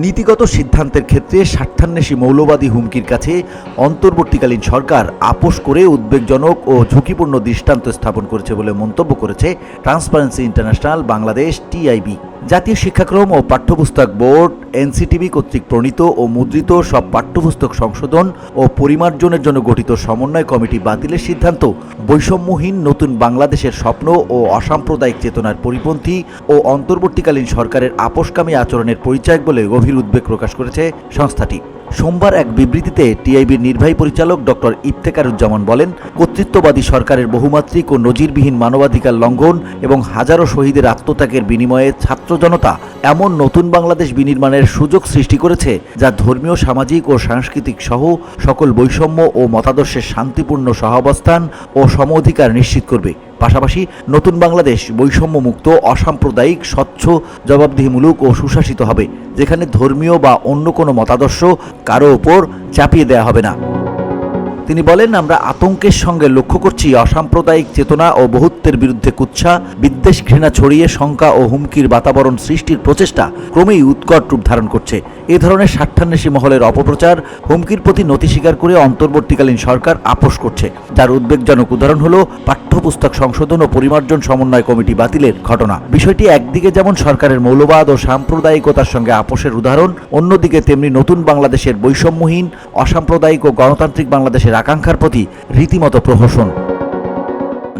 নীতিগত সিদ্ধান্তের ক্ষেত্রে স্বার্থান্বেষী মৌলবাদী হুমকির কাছে অন্তর্বর্তীকালীন সরকার আপোষ করে উদ্বেগজনক ও ঝুঁকিপূর্ণ দৃষ্টান্ত স্থাপন করেছে বলে মন্তব্য করেছে ট্রান্সপারেন্সি ইন্টারন্যাশনাল বাংলাদেশ টিআইবি। জাতীয় শিক্ষাক্রম ও পাঠ্যপুস্তক বোর্ড এনসিটিবি কর্তৃক প্রণীত ও মুদ্রিত সব পাঠ্যপুস্তক সংশোধন ও পরিমার্জনের জন্য গঠিত সমন্বয় কমিটি বাতিলের সিদ্ধান্ত বৈষম্যহীন নতুন বাংলাদেশের স্বপ্ন ও অসাম্প্রদায়িক চেতনার পরিপন্থী ও অন্তর্বর্তীকালীন সরকারের আপোষকামী আচরণের পরিচায়ক বলে গভীর উদ্বেগ প্রকাশ করেছে সংস্থাটি। সোমবার এক বিবৃতিতে টিআইবির নির্বাহী পরিচালক ডক্টর ইফতেখারুজ্জামান বলেন, কর্তৃত্ববাদী সরকারের বহুমাত্রিক ও নজিরবিহীন মানবাধিকার লঙ্ঘন এবং হাজারো শহীদের আত্মত্যাগের বিনিময়ে ছাত্র জনতা এমন নতুন বাংলাদেশ বিনির্মাণের সুযোগ সৃষ্টি করেছে যা ধর্মীয়, সামাজিক ও সাংস্কৃতিক সহ সকল বৈষম্য ও মতাদর্শের শান্তিপূর্ণ সহাবস্থান ও সম অধিকার নিশ্চিত করবে। পাশাপাশি নতুন বাংলাদেশ বৈষম্যমুক্ত, অসাম্প্রদায়িক, স্বচ্ছ, জবাবদিহিমূলক ও সুশাসিত হবে, যেখানে ধর্মীয় বা অন্য কোনো মতাদর্শ কারো ওপর চাপিয়ে দেওয়া হবে না। তিনি বলেন, আমরা আতঙ্কের সঙ্গে লক্ষ্য করছি অসাম্প্রদায়িক চেতনা ও বহুত্বের বিরুদ্ধে কুৎসা, বিদ্বেষ, ঘৃণা ছড়িয়ে শঙ্কা ও হুমকির বাতাবরণ সৃষ্টির প্রচেষ্টা ক্রমেই উৎকট রূপ ধারণ করছে। এ ধরনের স্বার্থান্বেষী মহলের অপপ্রচার, হুমকির প্রতি নতি স্বীকার করে অন্তর্বর্তীকালীন সরকার আপোষ করছে, যার উদ্বেগজনক উদাহরণ হল পাঠ্যপুস্তক সংশোধন ও পরিমার্জন সমন্বয় কমিটি বাতিলের ঘটনা। বিষয়টি একদিকে যেমন সরকারের মৌলবাদ ও সাম্প্রদায়িকতার সঙ্গে আপোষের উদাহরণ, অন্যদিকে তেমনি নতুন বাংলাদেশের বৈষম্যহীন, অসাম্প্রদায়িক ও গণতান্ত্রিক বাংলাদেশের আকাঙ্ক্ষার প্রতি রীতিমতো প্রহসন।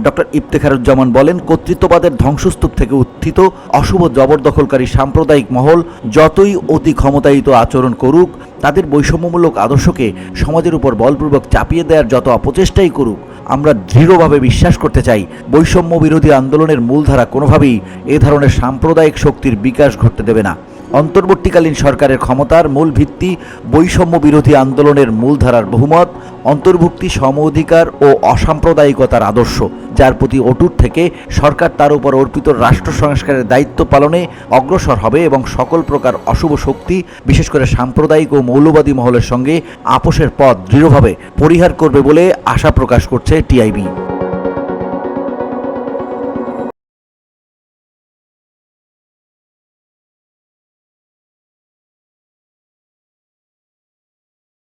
ডক্টর ইফতেখারুজ্জামান বলেন, কর্তৃত্ববাদের ধ্বংসস্তূপ থেকে উত্থিত অশুভ জবরদখলকারী সাম্প্রদায়িক মহল যতই অতি ক্ষমতায়িত আচরণ করুক, তাদের বৈষম্যমূলক আদর্শকে সমাজের উপর বলপূর্বক চাপিয়ে দেওয়ার যত অপচেষ্টাই করুক, আমরা দৃঢ়ভাবে বিশ্বাস করতে চাই বৈষম্য বিরোধী আন্দোলনের মূলধারা কোনোভাবেই এ ধরনের সাম্প্রদায়িক শক্তির বিকাশ ঘটতে দেবে না। অন্তর্বর্তীকালীন সরকারের ক্ষমতার মূল ভিত্তি বৈষম্য বিরোধী আন্দোলনের মূলধারার বহুমত, অন্তর্ভুক্তি, সম অধিকার ও অসাম্প্রদায়িকতার আদর্শ, যার প্রতি অটুট থেকে সরকার তার উপর অর্পিত রাষ্ট্র সংস্কারের দায়িত্ব পালনে অগ্রসর হবে এবং সকল প্রকার অশুভ শক্তি, বিশেষ করে সাম্প্রদায়িক ও মৌলবাদী মহলের সঙ্গে আপোষের পথ দৃঢ়ভাবে পরিহার করবে বলে আশা প্রকাশ করছে টিআইবি।